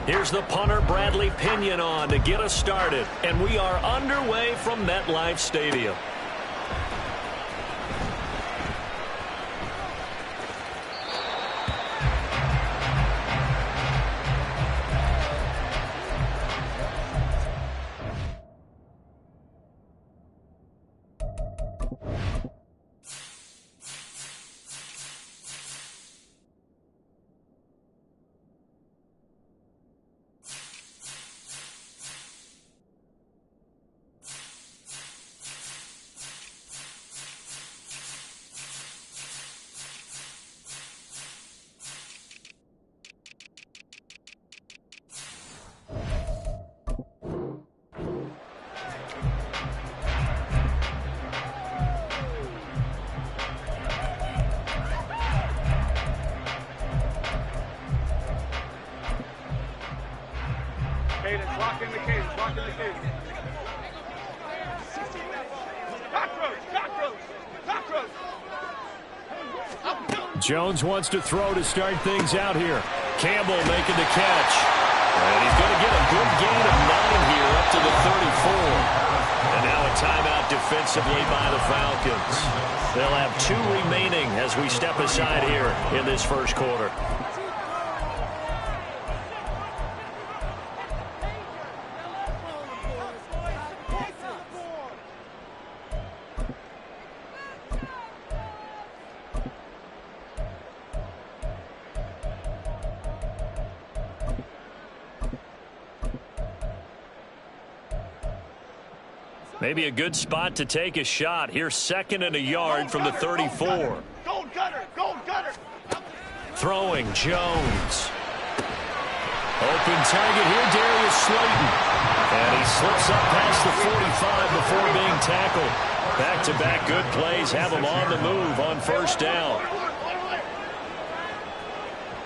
Here's the punter, Bradley Pinion, on to get us started. And we are underway from MetLife Stadium. Lock in the cadence, lock in the cadence. Cockroach. Jones wants to throw to start things out here. Campbell making the catch. And he's going to get a good gain of 9 here up to the 34. And now a timeout defensively by the Falcons. They'll have 2 remaining as we step aside here in this first quarter. Maybe a good spot to take a shot. Here's 2nd and a yard from the 34. Go Gunner! Throwing, Jones. Open target here, Darius Slayton. And he slips up past the 45 before being tackled. Back-to-back good plays have him on the move on first down.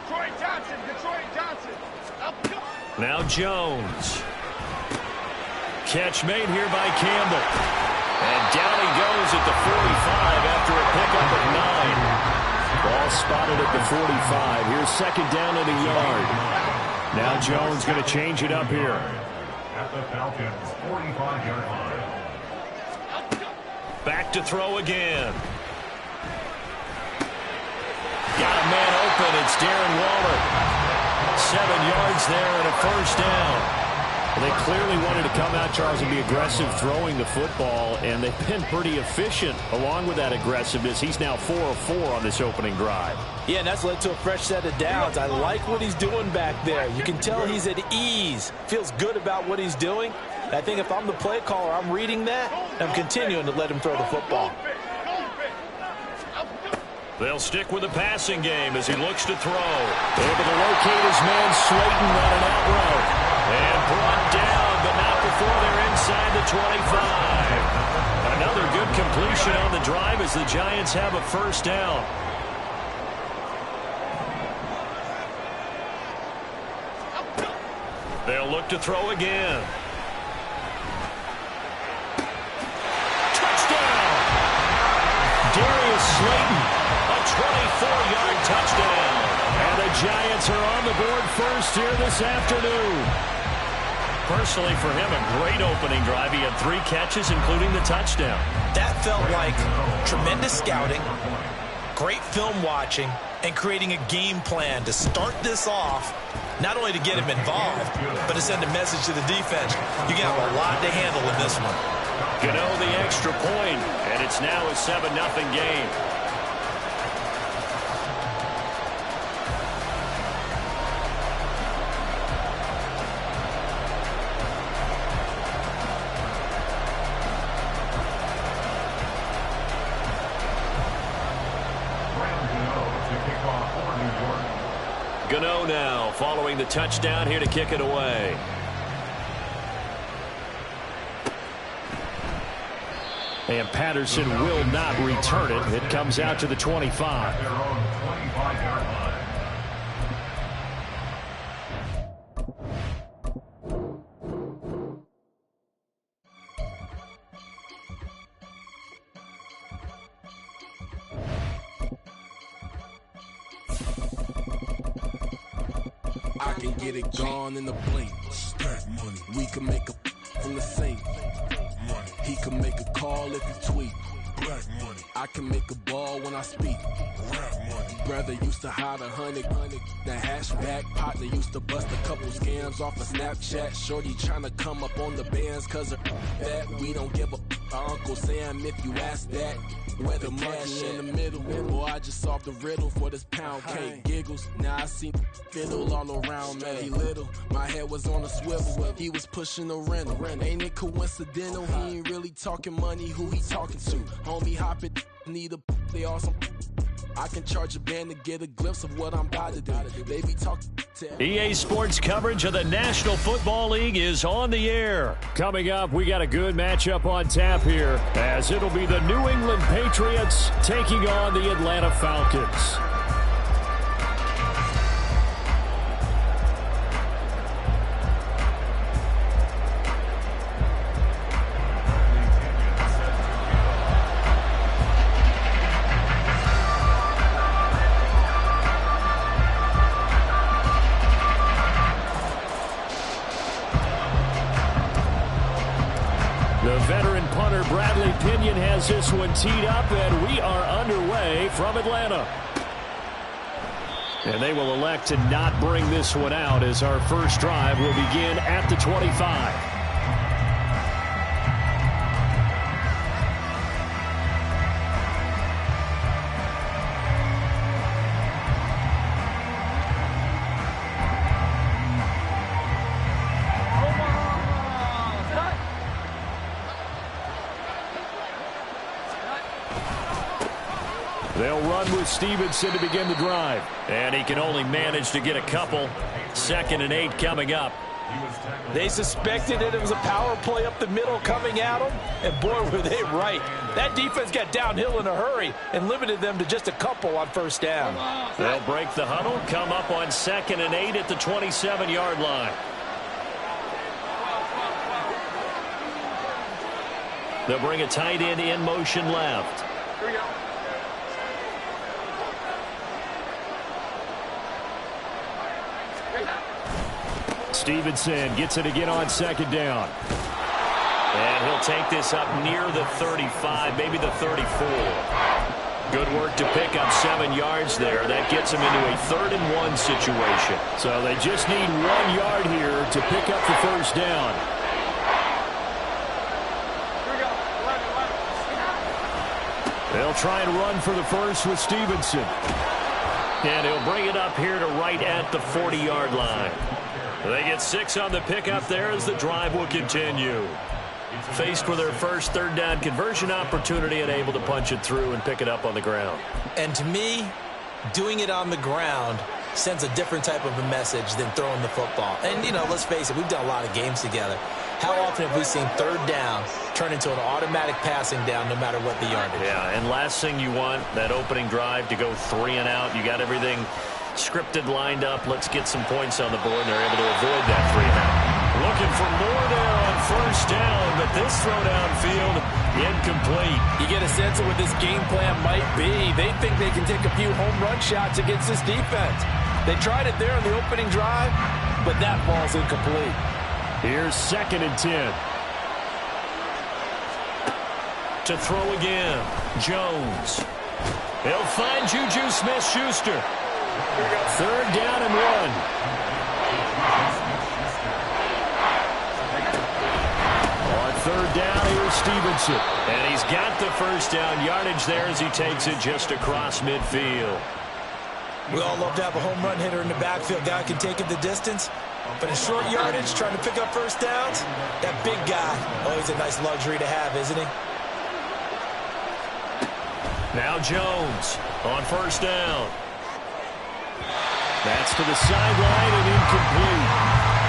Detroit Johnson. Now Jones. Catch made here by Campbell. And down he goes at the 45 after a pickup of 9. Ball spotted at the 45. Here's 2nd down and a yard. Now Jones going to change it up here. At the Falcons' 45-yard line. Back to throw again. Got a man open. It's Darren Waller. 7 yards there and a first down. They clearly wanted to come out, Charles, and be aggressive throwing the football, and they've been pretty efficient along with that aggressiveness. He's now 4 of 4 on this opening drive. Yeah, and that's led to a fresh set of downs. I like what he's doing back there. You can tell he's at ease, feels good about what he's doing. I think if I'm the play caller, I'm reading that, and I'm continuing to let him throw the football. They'll stick with the passing game as he looks to throw. Able to locate his man Slayton on an out route. And brought down, but not before they're inside the 25. Another good completion on the drive as the Giants have a first down. They'll look to throw again. Touchdown! Darius Slayton, a 24-yard touchdown. And the Giants are on the board first here this afternoon. Personally, for him, a great opening drive. He had 3 catches, including the touchdown. That felt like tremendous scouting, great film watching, and creating a game plan to start this off, not only to get him involved, but to send a message to the defense. You got a lot to handle in this one. Gano the extra point, and it's now a 7-0 game. Gano now following the touchdown here to kick it away. And Patterson will not return it. It comes out to the 25. Their own 25-yard line. I can get it gone in the blink. We can make a from the sink. He can make a call if he tweet. I can make a ball when I speak. Brother used to hide 100. The hashback partner used to bust a couple scams off of Snapchat. Shorty tryna come up on the bands cause of that. We don't give a Uncle Sam if you ask that. Where the money in the middle. Boy, I just solved the riddle for this pound cake. Giggles, now I see fiddle all around me. He little, my head was on a swivel. He was pushing the rental. Ain't it coincidental? He ain't really talking money. Who he talking to? Homie hopping, need a they awesome. I can charge a band to get a glimpse of what I'm about to do. They be talking to EA Sports coverage of the National Football League is on the air. Coming up, we got a good matchup on tap here, as it'll be the New England Patriots taking on the Atlanta Falcons. Has this one teed up, and we are underway from Atlanta. And they will elect to not bring this one out, as our first drive will begin at the 25. They'll run with Stevenson to begin the drive. And he can only manage to get a couple. 2nd and 8 coming up. They suspected that it was a power play up the middle coming at them. And boy, were they right. That defense got downhill in a hurry and limited them to just a couple on first down. They'll break the huddle, come up on 2nd and 8 at the 27-yard line. They'll bring a tight end in motion left. Here we go. Stevenson gets it again on 2nd down. And he'll take this up near the 35, maybe the 34. Good work to pick up 7 yards there. That gets him into a 3rd and 1 situation. So they just need 1 yard here to pick up the first down. Here we go. 11. They'll try and run for the first with Stevenson. And he'll bring it up here to right at the 40-yard line. They get 6 on the pickup there as the drive will continue. Faced with their first 3rd down conversion opportunity and able to punch it through and pick it up on the ground. And to me, doing it on the ground sends a different type of a message than throwing the football. And, you know, let's face it, we've done a lot of games together. How often have we seen 3rd down turn into an automatic passing down no matter what the yardage? Yeah, and last thing you want, that opening drive to go 3 and out. You got everything scripted, lined up. Let's get some points on the board, and they're able to avoid that 3 and out. Looking for more there on first down, but this throw downfield incomplete. You get a sense of what this game plan might be. They think they can take a few home run shots against this defense. They tried it there on the opening drive, but that ball's incomplete. Here's 2nd and 10. To throw again, Jones. He'll find Juju Smith-Schuster. 3rd down and 1. On 3rd down, here's Stevenson. And he's got the first down yardage there as he takes it just across midfield. We all love to have a home run hitter in the backfield. Guy can take it the distance. But in short yardage, trying to pick up first downs, that big guy, always a nice luxury to have, isn't he? Now Jones on first down. That's to the sideline and incomplete.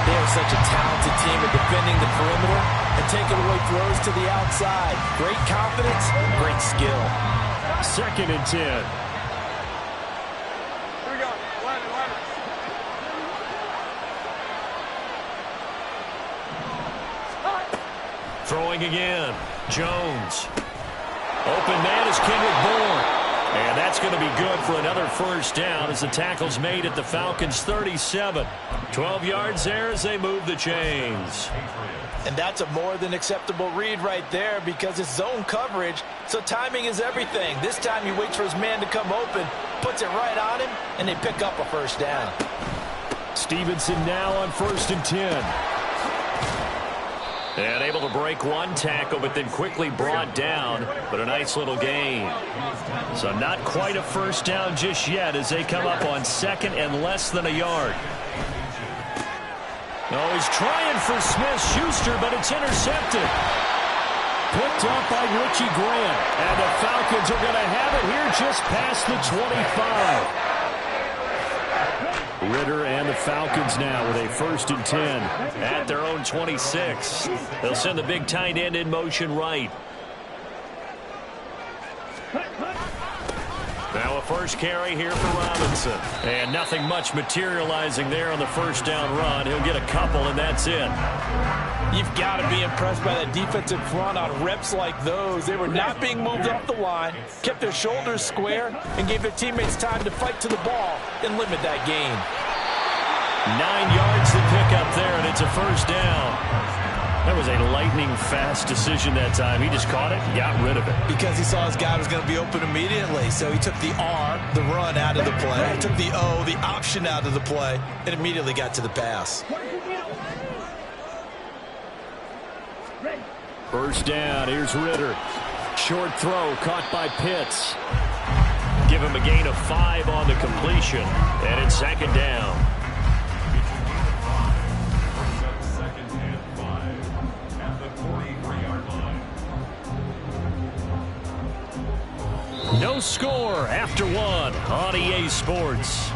They are such a talented team at defending the perimeter and taking away throws to the outside. Great confidence, great skill. 2nd and 10. Here we go. 11. Throwing again. Jones. Open man is Kendrick Bourne. And that's going to be good for another first down as the tackle's made at the Falcons' 37. 12 yards there as they move the chains. And that's a more than acceptable read right there because it's zone coverage, so timing is everything. This time he waits for his man to come open, puts it right on him, and they pick up a first down. Stevenson now on 1st and 10. And able to break one tackle, but then quickly brought down, but a nice little gain. So not quite a first down just yet as they come up on 2nd and less than a yard. Oh, he's trying for Smith-Schuster, but it's intercepted. Picked up by Richie Grant. And the Falcons are going to have it here just past the 25. Ridder and the Falcons now with a 1st and 10 at their own 26. They'll send the big tight end in motion right. Now a first carry here for Robinson. And nothing much materializing there on the first down run. He'll get a couple, and that's it. You've got to be impressed by that defensive front on reps like those. They were not being moved off the line, kept their shoulders square, and gave their teammates time to fight to the ball and limit that gain. 9 yards to pick up there, and it's a first down. That was a lightning-fast decision that time. He just caught it and got rid of it. Because he saw his guy was going to be open immediately. So he took the R, the run, out of the play. He took the O, the option, out of the play, and immediately got to the pass. First down, here's Ridder. Short throw caught by Pitts. Give him a gain of 5 on the completion, and it's 2nd down. No score after 1 on EA Sports.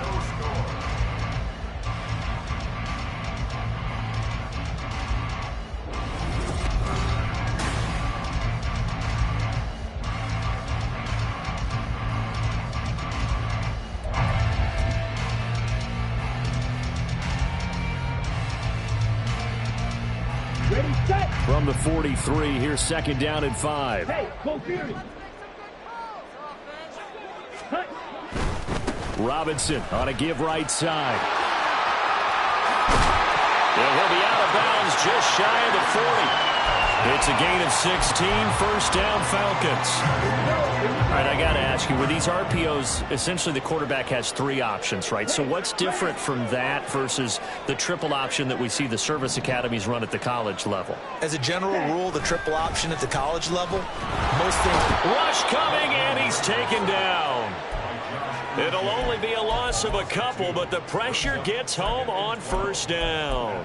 Ready, set. From the 43, here's 2nd down and 5. Hey, go Fury. Robinson on a give right side. And he'll be out of bounds just shy of the 40. It's a gain of 16, first down Falcons. All right, I got to ask you, with these RPOs, essentially the quarterback has 3 options, right? So what's different from that versus the triple option that we see the service academies run at the college level? As a general rule, the triple option at the college level, most things... Rush coming, and he's taken down. It'll only be a loss of a couple, but the pressure gets home on first down.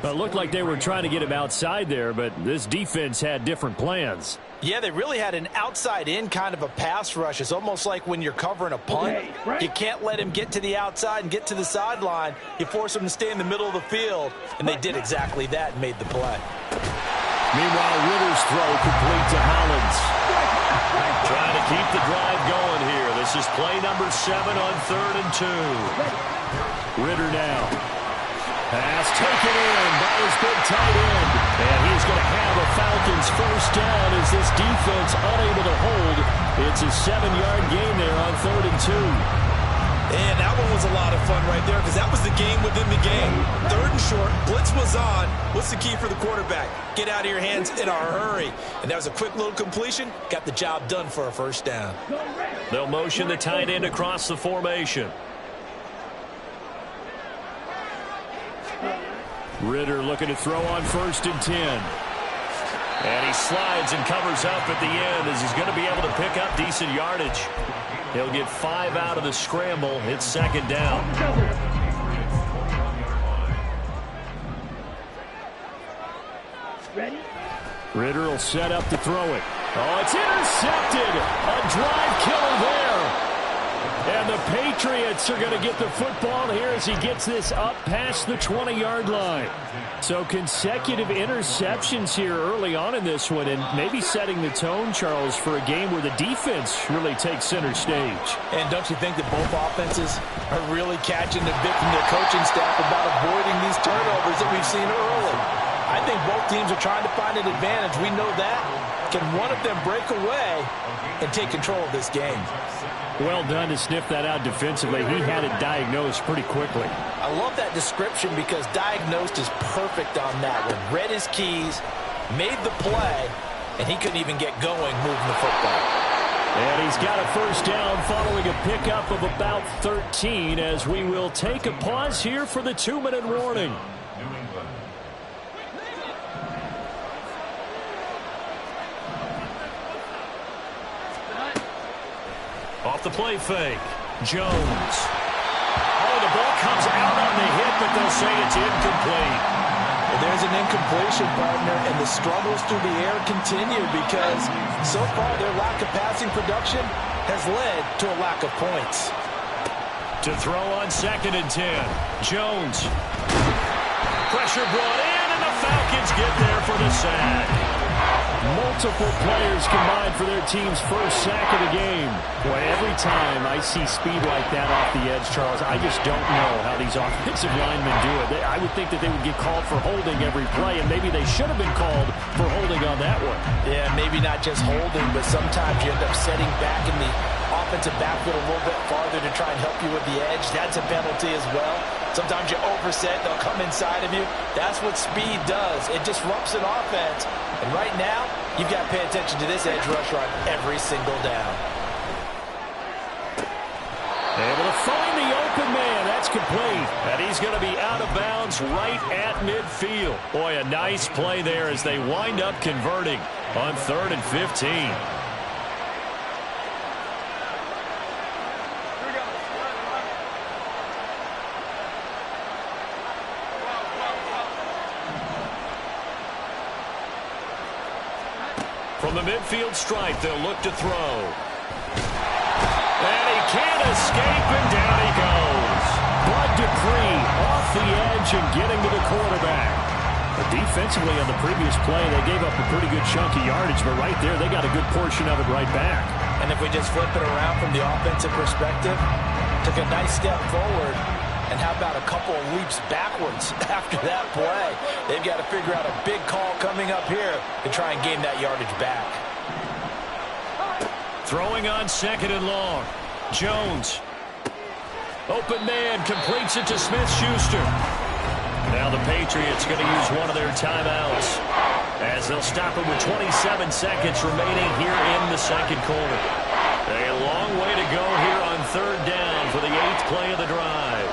It looked like they were trying to get him outside there, but this defense had different plans. Yeah, they really had an outside-in kind of a pass rush. It's almost like when you're covering a punt. You can't let him get to the outside and get to the sideline. You force him to stay in the middle of the field, and they did exactly that and made the play. Meanwhile, Ridder's throw complete to Hollins. Trying to keep the drive going here. This is play number 7 on 3rd and 2. Ridder now. Pass taken in by his big tight end. And he's going to have a Falcons first down as this defense unable to hold. It's a 7-yard gain there on 3rd and 2. And that one was a lot of fun right there because that was the game within the game. 3rd and short, blitz was on. What's the key for the quarterback? Get out of your hands in a hurry. And that was a quick little completion. Got the job done for a first down. They'll motion the tight end across the formation. Ridder looking to throw on 1st and 10. And he slides and covers up at the end as he's going to be able to pick up decent yardage. He'll get 5 out of the scramble. It's 2nd down. Ready? Ridder will set up to throw it. Oh, it's intercepted. A drive killer there. And the Patriots are going to get the football here as he gets this up past the 20-yard line. So consecutive interceptions here early on in this one, and maybe setting the tone, Charles, for a game where the defense really takes center stage. And don't you think that both offenses are really catching the bit from their coaching staff about avoiding these turnovers that we've seen early? I think both teams are trying to find an advantage. We know that. Can one of them break away and take control of this game? Well done to sniff that out defensively. He had it diagnosed pretty quickly. I love that description because diagnosed is perfect on that one. Read his keys, made the play, and he couldn't even get going moving the football. And he's got a first down following a pickup of about 13 as we will take a pause here for the 2-minute warning. Off the play fake, Jones. Oh, the ball comes out on the hit, but they'll say it's incomplete. Well, there's an incompletion, partner, and the struggles through the air continue because so far their lack of passing production has led to a lack of points. To throw on 2nd and 10, Jones. Pressure brought in, and the Falcons get there for the sack. Multiple players combined for their team's first sack of the game. Boy, every time I see speed like that off the edge, Charles, I just don't know how these offensive linemen do it. I would think that they would get called for holding every play, and maybe they should have been called for holding on that one. Yeah, maybe not just holding, but sometimes you end up setting back in the offensive backfield a little bit farther to try and help you with the edge. That's a penalty as well. Sometimes you overset, they'll come inside of you. That's what speed does. It disrupts an offense. And right now, you've got to pay attention to this edge rusher on every single down. Able to find the open man. That's complete. And he's going to be out of bounds right at midfield. Boy, a nice play there as they wind up converting on 3rd and 15. From the midfield stripe, they'll look to throw. And he can't escape, and down he goes. Bud Dupree off the edge and getting to the quarterback. But defensively on the previous play, they gave up a pretty good chunk of yardage, but right there, they got a good portion of it right back. And if we just flip it around from the offensive perspective, took a nice step forward, and how about a couple of leaps backwards after that play? They've got to figure out a big call coming up here to try and gain that yardage back. Throwing on 2nd and long. Jones. Open man completes it to Smith-Schuster. Now the Patriots going to use one of their timeouts as they'll stop it with 27 seconds remaining here in the 2nd quarter. A long way to go here on 3rd down for the 8th play of the drive.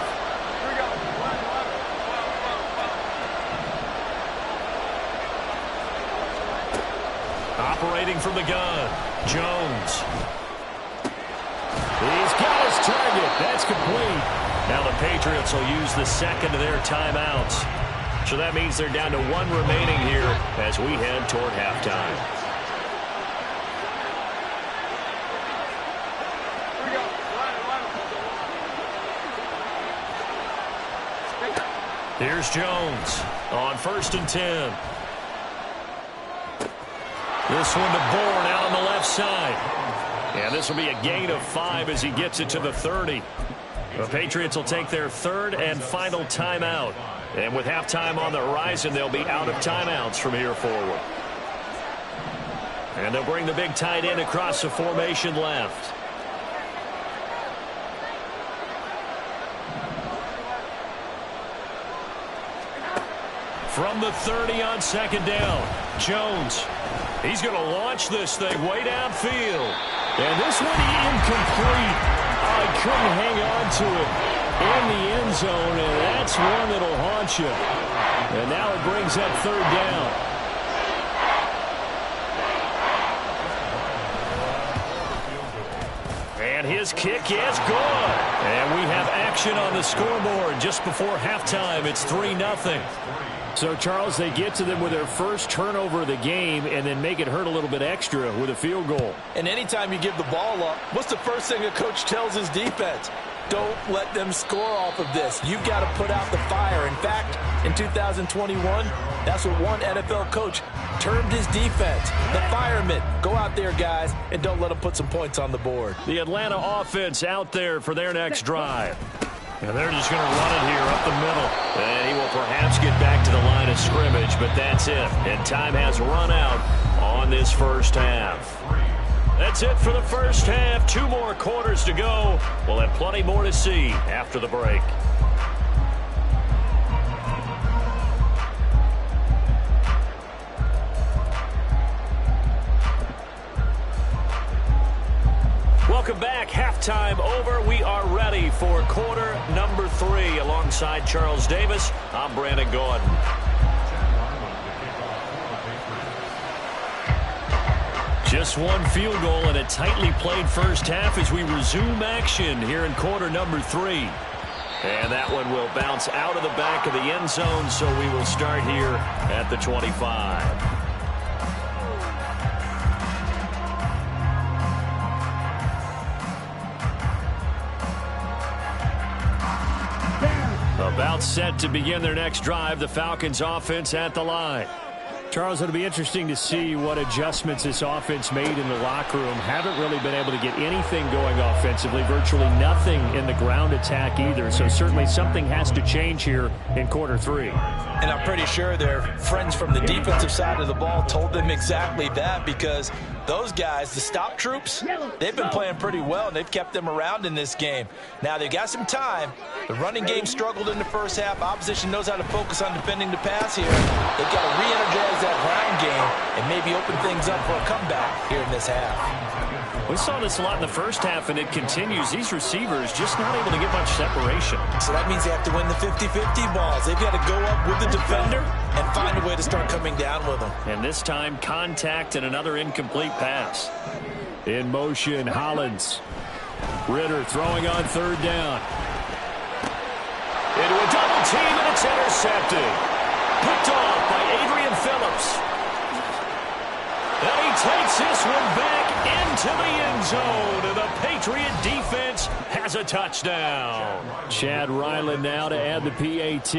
Operating from the gun, Jones. He's got his target. That's complete. Now the Patriots will use the 2nd of their timeouts. So that means they're down to 1 remaining here as we head toward halftime. Here's Jones on 1st and 10. This one to Bourne out on the left side. And this will be a gain of 5 as he gets it to the 30. The Patriots will take their 3rd and final timeout. And with halftime on the horizon, they'll be out of timeouts from here forward. And they'll bring the big tight end across the formation left. From the 30 on 2nd down, Jones. He's going to launch this thing way downfield. And this one incomplete. Oh, he couldn't hang on to it in the end zone, and that's one that'll haunt you. And now it brings up 3rd down. And his kick is good. And we have action on the scoreboard just before halftime. It's 3-0. So, Charles, they get to them with their first turnover of the game and then make it hurt a little bit extra with a field goal. And anytime you give the ball up, what's the first thing a coach tells his defense? Don't let them score off of this. You've got to put out the fire. In fact, in 2021, that's what one NFL coach termed his defense. The firemen. Go out there, guys, and don't let them put some points on the board. The Atlanta offense out there for their next drive. And they're just going to run it here up the middle. And he will perhaps get back to the line of scrimmage, but that's it. And time has run out on this first half. That's it for the first half. 2 more quarters to go. We'll have plenty more to see after the break. Welcome back. Halftime over. We are ready for quarter number 3. Alongside Charles Davis, I'm Brandon Gaudin. Just one field goal and a tightly played first half as we resume action here in quarter number 3. And that one will bounce out of the back of the end zone, so we will start here at the 25. About set to begin their next drive, the Falcons offense at the line. Charles, it'll be interesting to see what adjustments this offense made in the locker room. Haven't really been able to get anything going offensively, virtually nothing in the ground attack either. So certainly something has to change here in quarter 3. And I'm pretty sure their friends from the defensive side of the ball told them exactly that, because those guys, the stop troops, they've been playing pretty well, and they've kept them around in this game. Now, they've got some time. The running game struggled in the first half. Opposition knows how to focus on defending the pass here. They've got to re-energize that ground game and maybe open things up for a comeback here in this half. We saw this a lot in the first half, and it continues. These receivers just not able to get much separation. So that means they have to win the 50-50 balls. They've got to go up with the defender and find a way to start coming down with them. And this time, contact and another incomplete pass. In motion, Hollins. Ritter throwing on third down. Into a double team, and it's intercepted. Picked off by Adrian Phillips. And he takes this one back into the end zone. And the Patriot defense has a touchdown. Chad Ryland now to add the PAT.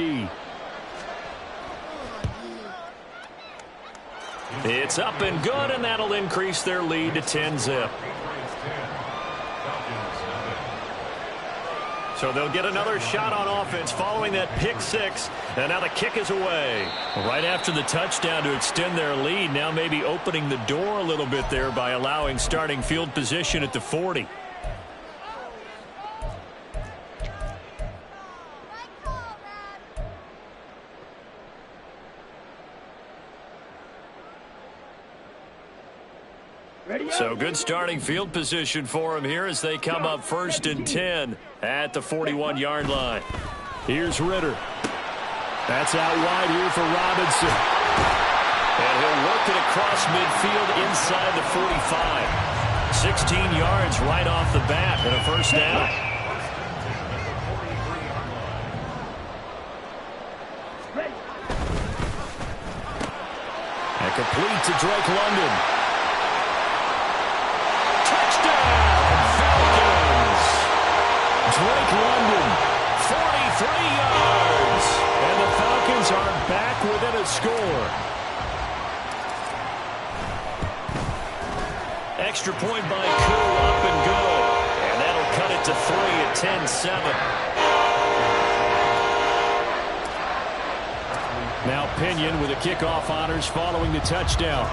It's up and good, and that'll increase their lead to 10-zip. So they'll get another shot on offense following that pick 6, and now the kick is away. Right after the touchdown to extend their lead, now maybe opening the door a little bit there by allowing starting field position at the 40. So good starting field position for them here as they come up 1st and 10 at the 41-yard line. Here's Ritter. That's out wide here for Robinson. And he'll work it across midfield inside the 45. 16 yards right off the bat and a first down. And complete to Drake London. Drake London, 43 yards. And the Falcons are back within a score. Extra point by Koo, up and good. And that'll cut it to 3 at 10-7. Now Pinion with the kickoff honors following the touchdown.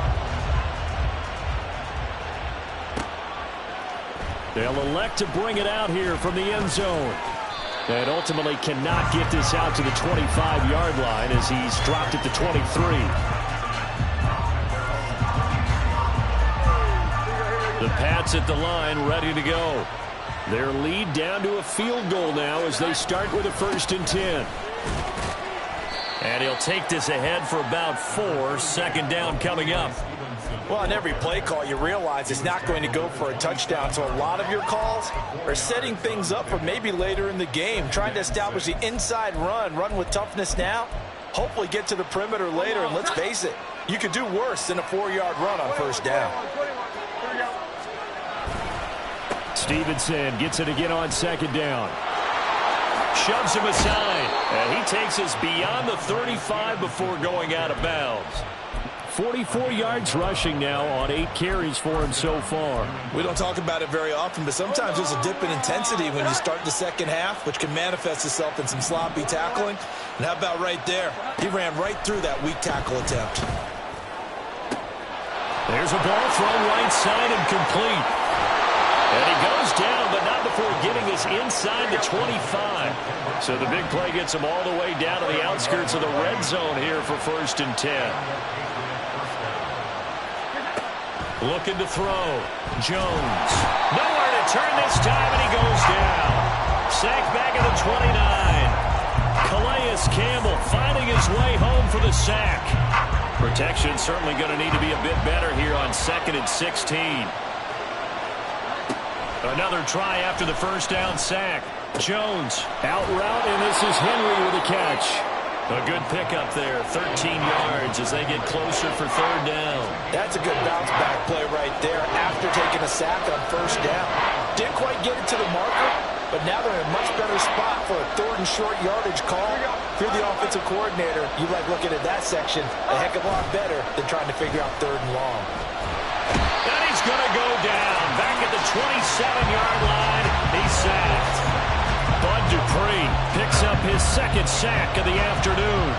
They'll elect to bring it out here from the end zone. And ultimately cannot get this out to the 25-yard line as he's dropped at the 23. The Pats at the line ready to go. Their lead down to a field goal now as they start with a 1st and 10. And he'll take this ahead for about 4. Second down coming up. Well, on every play call, you realize it's not going to go for a touchdown. So a lot of your calls are setting things up for maybe later in the game, trying to establish the inside run with toughness now, hopefully get to the perimeter later. And let's face it, you could do worse than a 4-yard run on first down. Stevenson gets it again on second down. Shoves him aside. And he takes us beyond the 35 before going out of bounds. 44 yards rushing now on 8 carries for him so far. We don't talk about it very often, but sometimes there's a dip in intensity when you start the second half, which can manifest itself in some sloppy tackling. And how about right there? He ran right through that weak tackle attempt. There's a ball thrown right side and complete. And he goes down, but not before getting us inside the 25. So the big play gets him all the way down to the outskirts of the red zone here for 1st and 10. Looking to throw. Jones. Nowhere to turn this time, and he goes down. Sacked back at the 29. Calais Campbell finding his way home for the sack. Protection certainly going to need to be a bit better here on 2nd and 16. Another try after the first down sack. Jones out route, and this is Henry with a catch. A good pickup there, 13 yards as they get closer for 3rd down. That's a good bounce back play right there after taking a sack on 1st down. Didn't quite get it to the marker, but now they're in a much better spot for a 3rd and short yardage call. If you're the offensive coordinator, you like looking at that section a heck of a lot better than trying to figure out 3rd and long. And he's going to go down back at the 27-yard line. He's sacked. Bud Dupree picks up his 2nd sack of the afternoon.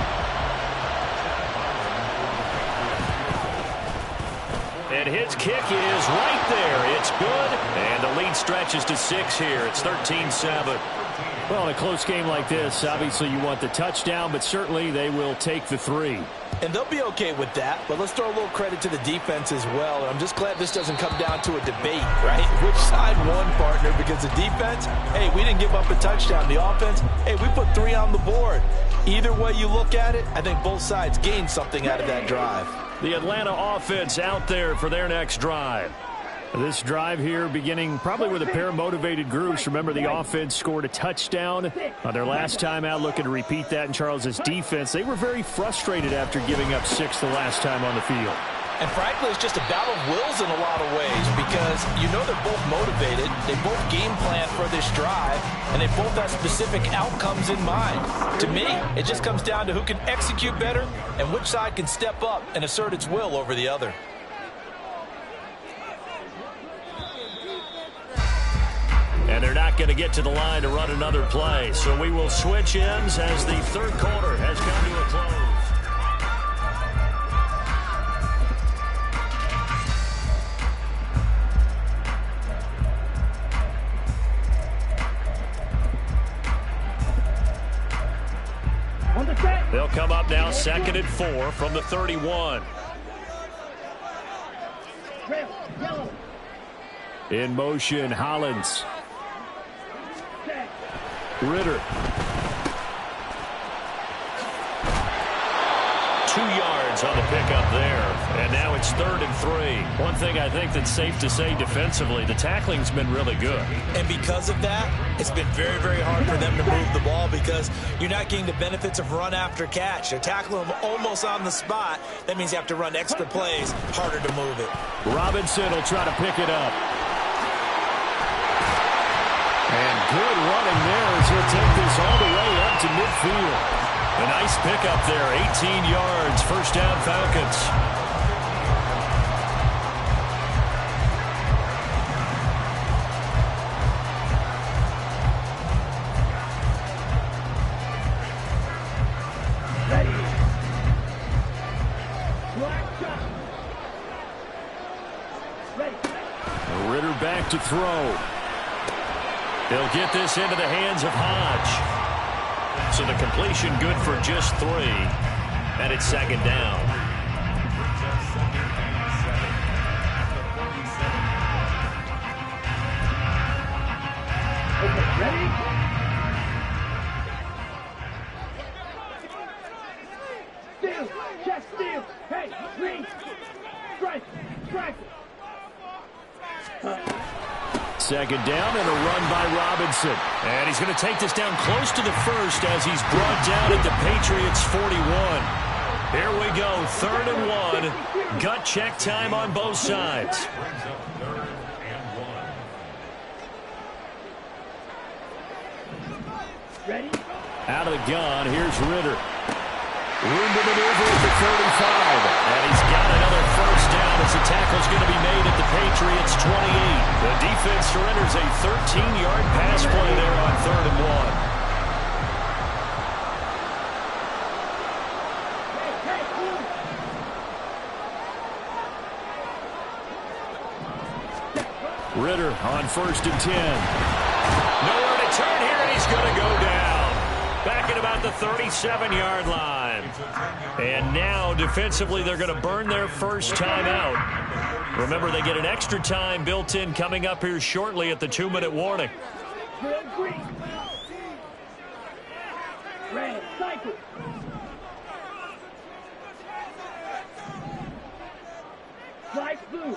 And his kick is right there. It's good. And the lead stretches to 6 here. It's 13-7. Well, in a close game like this, obviously you want the touchdown, but certainly they will take the 3. And they'll be okay with that, but let's throw a little credit to the defense as well. I'm just glad this doesn't come down to a debate, right? Which side won, partner? Because the defense, hey, we didn't give up a touchdown. The offense, hey, we put 3 on the board. Either way you look at it, I think both sides gained something out of that drive. The Atlanta offense out there for their next drive. This drive here beginning probably with a pair of motivated groups. Remember, the offense scored a touchdown on their last time out, looking to repeat that in Charles's defense. They were very frustrated after giving up 6 the last time on the field. And frankly, it's just a battle of wills in a lot of ways because you know they're both motivated. They both game plan for this drive, and they both have specific outcomes in mind. To me, it just comes down to who can execute better and which side can step up and assert its will over the other. And they're not going to get to the line to run another play. So we will switch ends as the 3rd quarter has come to a close. They'll come up now 2nd and 4 from the 31. In motion, Hollins. Ritter. 2 yards on the pickup there. And now it's 3rd and 3. One thing I think that's safe to say defensively, the tackling's been really good. And because of that, it's been very, very hard for them to move the ball because you're not getting the benefits of run after catch. They're tackling them almost on the spot. That means you have to run extra plays, harder to move it. Robinson will try to pick it up. And good running there as he'll take this all the way up to midfield. A nice pickup there, 18 yards, 1st down Falcons. Ritter back to throw. They'll get this into the hands of Hodge. So the completion good for just 3. And it's 2nd down. Okay, ready? Steal, check, steal. Hey, green. Strike, strike. 2nd down and a run by Robinson. And he's going to take this down close to the 1st as he's brought down at the Patriots 41. Here we go, 3rd and 1. Gut check time on both sides. Ready? Out of the gun, here's Ritter. Room to maneuver at the 35. And he's got another 1st down as the tackle's going to be made at the Patriots 28. The defense surrenders a 13-yard pass play there on 3rd and 1. Ritter on 1st and 10. Nowhere to turn here, and he's going to go down. Back at about the 37-yard line. And now, defensively, they're going to burn their first timeout. Remember, they get an extra time built in coming up here shortly at the 2-minute warning. Red, cycle. White, blue.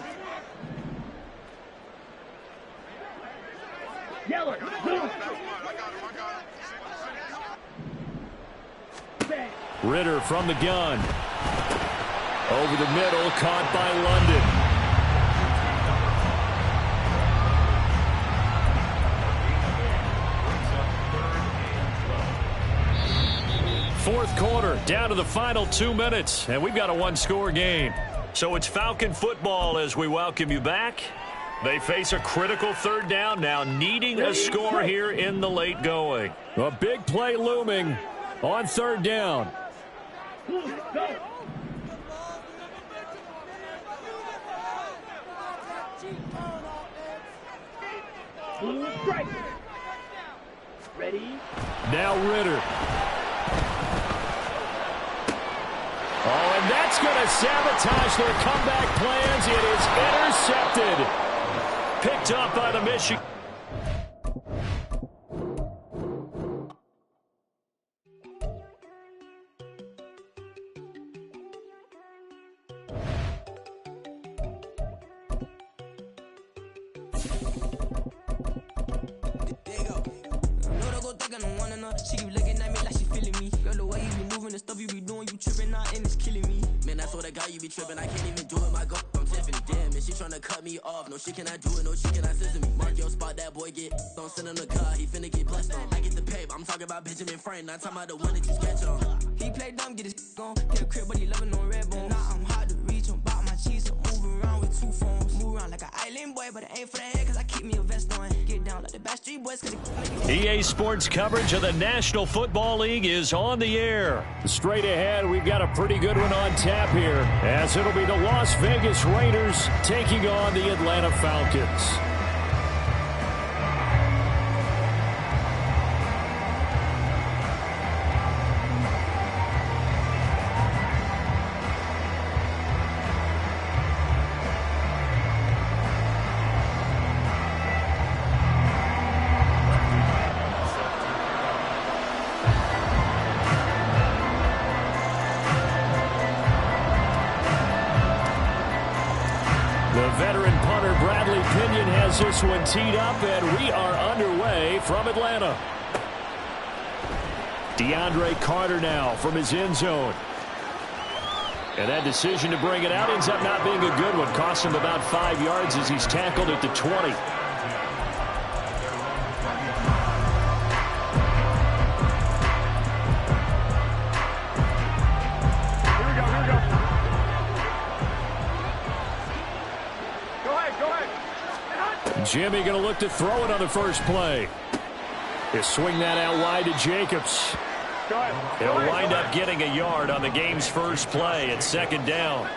Yellow, blue. Ritter from the gun. Over the middle, caught by London. Fourth quarter, down to the final 2 minutes, and we've got a one-score game. So it's Falcon football as we welcome you back. They face a critical 3rd down now, needing a score here in the late going. A big play looming on 3rd down. Blue strike. Ready? Now Ritter. Oh, and that's going to sabotage their comeback plans. It is intercepted. Picked up by the Michigan. She keep looking at me like she feeling me. Girl, the way you be moving, the stuff you be doing, you tripping out and it's killing me. Man, that's what I got, you be tripping. I can't even do it, my girl. I'm Tiffany, damn, and she tryna cut me off. No shit can I do it, no shit can I scissor me. Mark your spot, that boy get don't send him the car, he finna get blessed on. I get the paper, I'm talking about Benjamin Franklin, not talking about the one that you sketch on. He play dumb, get his gone, get a crib, but he loving on red bone. Now I'm hard to reach, I'm bout my cheese, I'm moving around with 2 phones. Move around like an island boy, but it ain't for the head, cause I keep me a vest on. Get down like the Backstreet Boys, cause EA Sports coverage of the National Football League is on the air. Straight ahead, we've got a pretty good one on tap here, as it'll be the Las Vegas Raiders taking on the Atlanta Falcons. This one teed up, and we are underway from Atlanta. DeAndre Carter now from his end zone. And that decision to bring it out ends up not being a good one. Cost him about 5 yards as he's tackled at the 20. Jimmy going to look to throw it on the first play. He'll swing that out wide to Jacobs. He'll wind up getting a yard on the game's first play at 2nd down.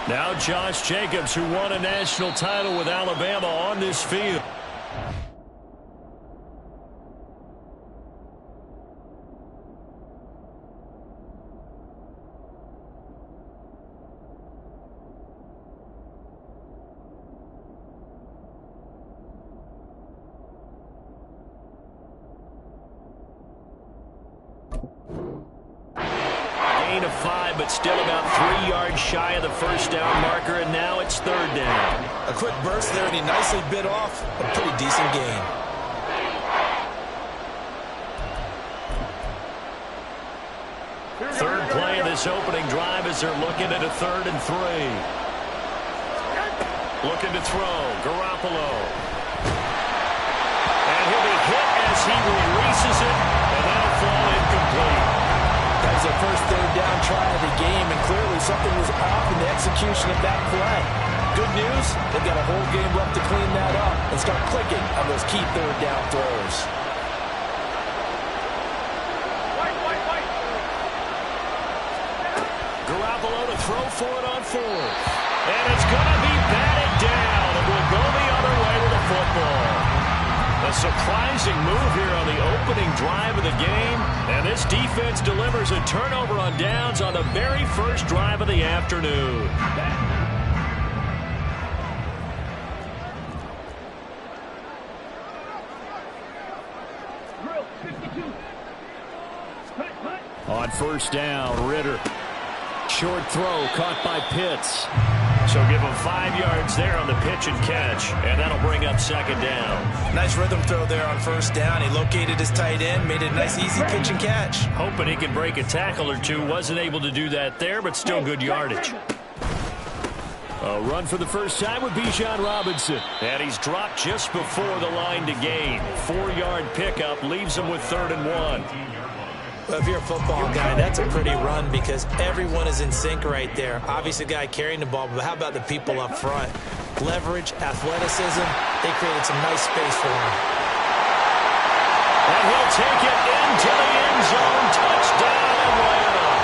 Now Josh Jacobs, who won a national title with Alabama, on this field. Gain of 5, but still about 3 yards shy of the first down marker, and now it's 3rd down. A quick burst there, and he nicely bit off a pretty decent gain. Third play of this opening drive as they're looking at a 3rd and 3. Looking to throw, Garoppolo. And he'll be hit as he releases it, and that'll fall incomplete. That was their first 3rd down try of the game, and clearly something was off in the execution of that play. Good news, they've got a whole game left to clean that up and start clicking on those key 3rd down throws. throw for it on fourth. And it's going to be batted down. It will go the other way with the football. A surprising move here on the opening drive of the game. And this defense delivers a turnover on downs on the very first drive of the afternoon. Drill 52. On first down, Ritter. Short throw caught by Pitts. So give him 5 yards there on the pitch and catch, and that'll bring up second down. Nice rhythm throw there on first down. He located his tight end, made it a nice, easy pitch and catch. Hoping he can break a tackle or two. Wasn't able to do that there, but still good yardage. A run for the first time with Bijan Robinson. And he's dropped just before the line to gain. 4-yard pickup leaves him with 3rd and 1. Well, if you're a football guy, that's a pretty run because everyone is in sync right there. Obviously, the guy carrying the ball, but how about the people up front? Leverage, athleticism, they created some nice space for him. And he'll take it into the end zone. Touchdown, Atlanta.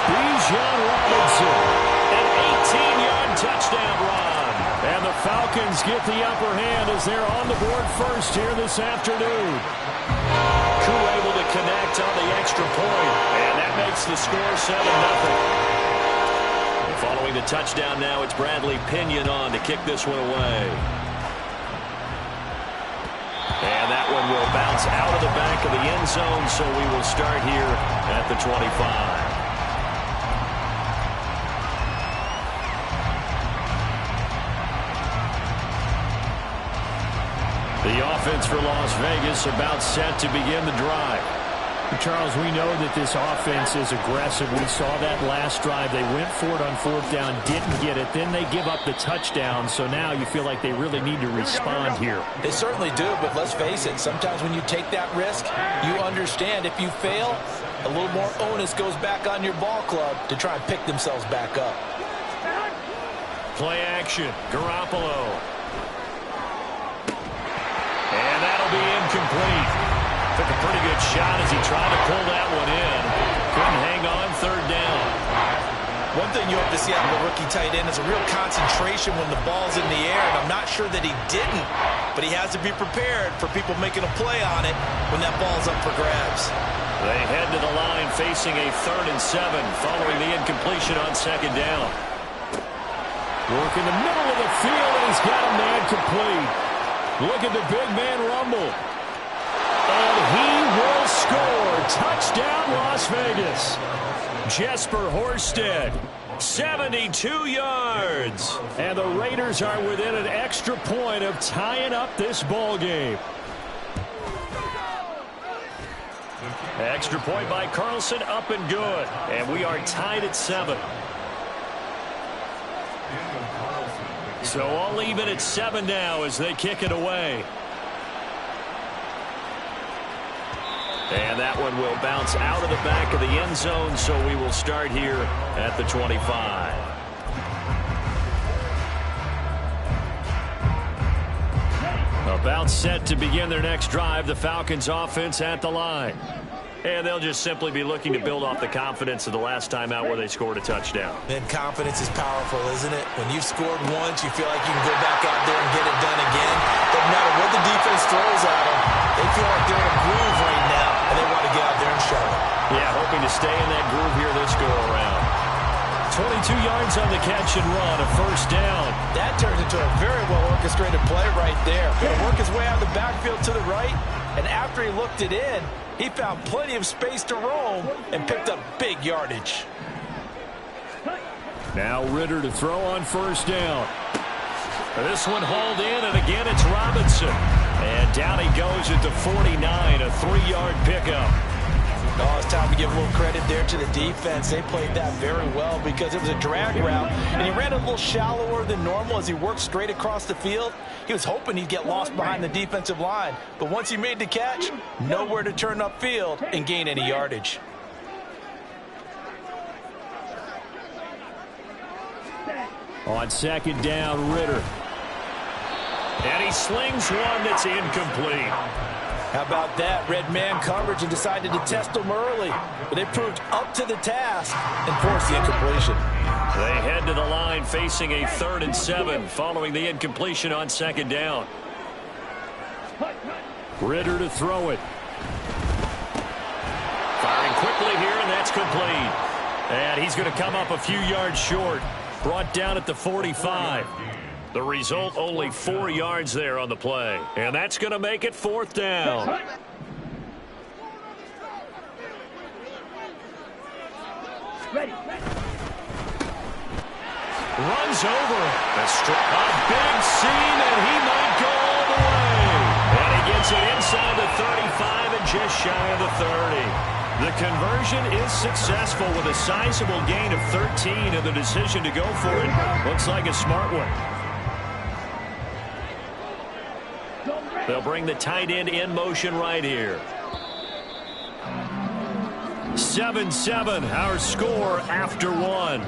Bijan Robinson. An 18-yard touchdown run. And the Falcons get the upper hand as they're on the board first here this afternoon. Koo able to connect on the extra point, and that makes the score 7-0. Following the touchdown now, it's Bradley Pinion on to kick this one away. And that one will bounce out of the back of the end zone, so we will start here at the 25. The offense for Las Vegas about set to begin the drive. Charles, we know that this offense is aggressive. We saw that last drive. They went for it on 4th down, didn't get it. Then they give up the touchdown. So now you feel like they really need to respond here. They certainly do, but let's face it. Sometimes when you take that risk, you understand if you fail, a little more onus goes back on your ball club to try and pick themselves back up. Play action. Garoppolo. And that'll be incomplete. Took a pretty good shot as he tried to pull that one in. Couldn't hang on 3rd down. One thing you have to see out of a rookie tight end is a real concentration when the ball's in the air, and I'm not sure that he didn't, but he has to be prepared for people making a play on it when that ball's up for grabs. They head to the line facing a 3rd and 7 following the incompletion on 2nd down. Work in the middle of the field, and he's got a man complete. Look at the big man rumble. And he will score. Touchdown, Las Vegas. Jesper Horsted, 72 yards. And the Raiders are within an extra point of tying up this ball game. Extra point by Carlson, up and good. And we are tied at 7. So all even at 7 now as they kick it away. And that one will bounce out of the back of the end zone, so we will start here at the 25. About set to begin their next drive, the Falcons offense at the line. And they'll just simply be looking to build off the confidence of the last time out where they scored a touchdown. And confidence is powerful, isn't it? When you've scored once, you feel like you can go back out there and get it done again. Doesn't matter what the defense throws at them. They feel like they're in a groove right now, and they want to get out there and show it. Yeah, hoping to stay in that groove here this go-around. 22 yards on the catch and run, a 1st down. That turns into a very well-orchestrated play right there. Going to work his way out of the backfield to the right, and after he looked it in, he found plenty of space to roam and picked up big yardage. Now Ritter to throw on 1st down. This one hauled in, and again it's Robinson. And down he goes at the 49, a 3-yard pickup. Oh, it's time to give a little credit there to the defense. They played that very well because it was a drag route, and he ran a little shallower than normal as he worked straight across the field. He was hoping he'd get lost behind the defensive line, but once he made the catch, nowhere to turn upfield and gain any yardage. On 2nd down, Ritter. And he slings one that's incomplete. How about that? Red man coverage and decided to test them early. But they proved up to the task and forced the incompletion. They head to the line facing a 3rd and 7 following the incompletion on 2nd down. Ridder to throw it. Firing quickly here, and that's complete. And he's going to come up a few yards short. Brought down at the 45. The result, only 4 yards there on the play. And that's going to make it 4th down. Ready. Runs over it. A big seam, and he might go all the way. And he gets it inside the 35 and just shy of the 30. The conversion is successful with a sizable gain of 13, and the decision to go for it looks like a smart one. They'll bring the tight end in motion right here. 7-7, our score after 1.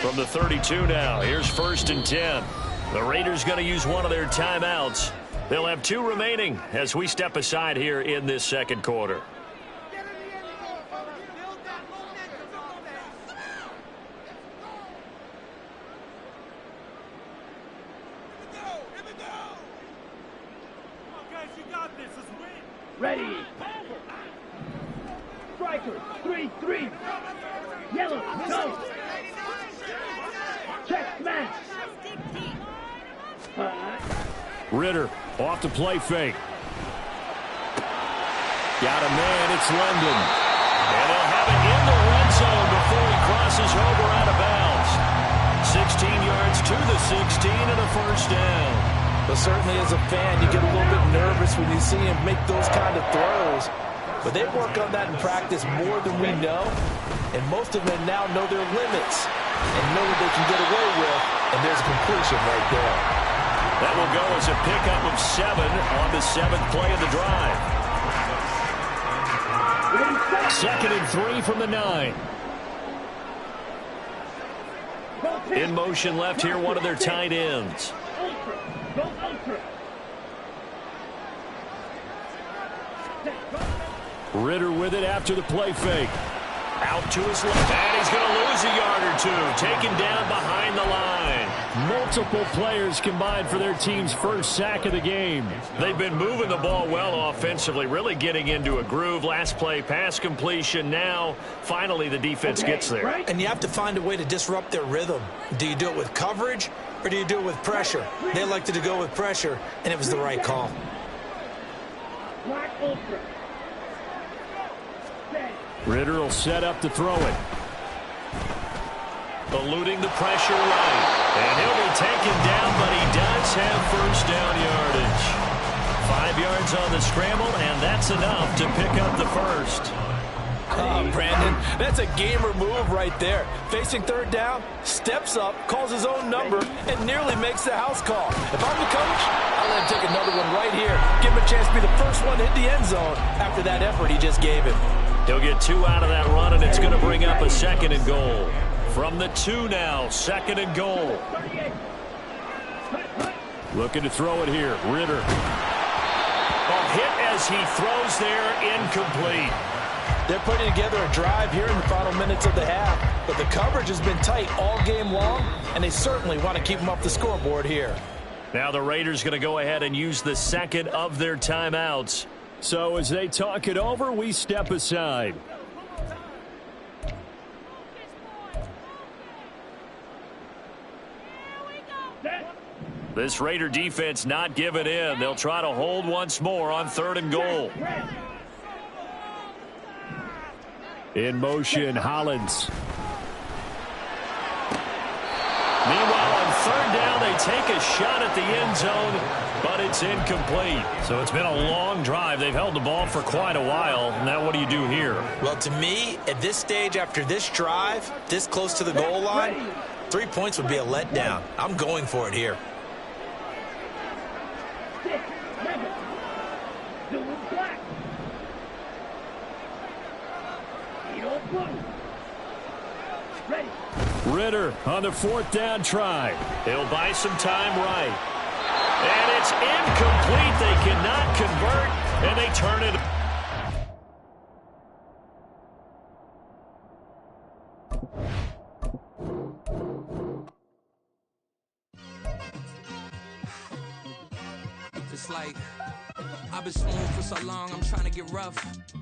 From the 32 now, here's 1st and 10. The Raiders going to use one of their timeouts. They'll have 2 remaining as we step aside here in this 2nd quarter. Ready. Striker, 3-3. Yellow, go. Check smash. Ridder off the play fake. Got a man, it's London. And they'll have it in the red zone before he crosses over out of bounds. 16 yards to the 16 and a 1st down. But certainly as a fan, you get a little bit nervous when you see him make those kind of throws. But they work on that in practice more than we know. And most of them now know their limits and know what they can get away with. And there's a completion right there. That will go as a pickup of 7 on the 7th play of the drive. 2nd and 3 from the 9. In motion left here, one of their tight ends. Ridder with it after the play fake. Out to his left, and he's going to lose a yard or 2. Taken down behind the line. Multiple players combined for their team's 1st sack of the game. They've been moving the ball well offensively, really getting into a groove. Last play, pass completion. Now, finally, the defense gets there. And you have to find a way to disrupt their rhythm. Do you do it with coverage, or do you do it with pressure? They elected to go with pressure, and it was the right call. Ridder will set up to throw it. Eluding the pressure right. And he'll be taken down, but he does have 1st down yardage. 5 yards on the scramble, and that's enough to pick up the 1st. Brandon, that's a gamer move right there. Facing 3rd down, steps up, calls his own number, and nearly makes the house call. If I'm the coach, I'll let him take another one right here. Give him a chance to be the first one to hit the end zone after that effort he just gave him. He'll get 2 out of that run, and it's going to bring up a 2nd and goal. From the 2 now, 2nd and goal. Looking to throw it here. Ridder. A hit as he throws there, incomplete. They're putting together a drive here in the final minutes of the half, but the coverage has been tight all game long, and they certainly want to keep them off the scoreboard here. Now the Raiders going to go ahead and use the 2nd of their timeouts. So as they talk it over, we step aside. This Raider defense not giving in. They'll try to hold once more on 3rd and goal. In motion, Hollins. Meanwhile, on 3rd down, they take a shot at the end zone, but it's incomplete. So it's been a long drive. They've held the ball for quite a while. Now what do you do here? Well, to me, at this stage after this drive, this close to the goal line, 3 points would be a letdown. I'm going for it here. 6, 7. Blue and black. Edo blue. Ready. Ritter on the 4th down try. He'll buy some time right. And it's incomplete. They cannot convert, and they turn it. It's like I've been smooth for so long, I'm trying to get rough.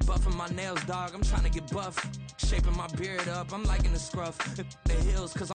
Buffing my nails, dog, I'm trying to get buff. Shaping my beard up, I'm liking the scruff. The heels, cause